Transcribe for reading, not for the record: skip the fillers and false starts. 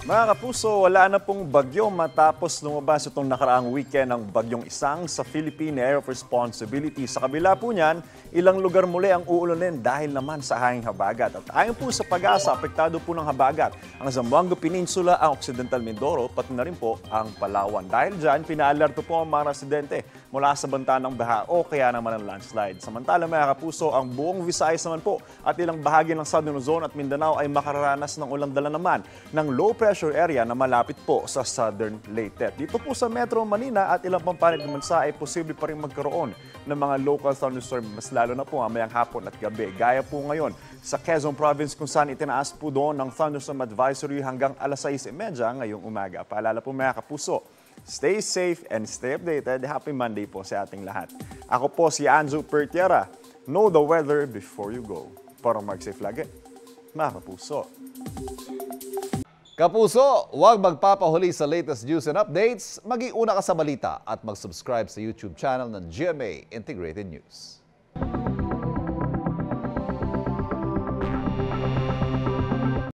Mga kapuso, wala na pong bagyo matapos lumabas itong nakaraang weekend ng bagyong Isang sa Philippine Area of Responsibility. Sa kabila po niyan, ilang lugar muli ang uulanin dahil naman sa hanging habagat. At ayon po sa Pag-asa, apektado po ng habagat ang Zamboanga Peninsula, ang Occidental Mindoro, pati na rin po ang Palawan. Dahil dyan, pinaalerto po ang mga residente mula sa banta ng baha o kaya naman ang landslide. Samantala mga kapuso, ang buong Visayas naman po at ilang bahagi ng Southern Luzon at Mindanao ay makararanas ng ulang dala naman ng low pressure area na malapit po sa Southern Leyte. Dito po sa Metro Manila at ilang pampanig ng bansa ay posible pa rin magkaroon ng mga local thunderstorm, mas lalo na po mamayang hapon at gabi. Gaya po ngayon sa Quezon Province kung saan itinaas po doon ng thunderstorm advisory hanggang alas 6:30 ngayong umaga. Paalala po mga kapuso, stay safe and stay updated. Happy Monday po sa ating lahat. Ako po si Anzo Pertiera. Know the weather before you go. Para mag-safe lagi, mga kapuso. Kapuso, huwag magpapahuli sa latest news and updates. Mag-iuna ka sa balita at mag-subscribe sa YouTube channel ng GMA Integrated News.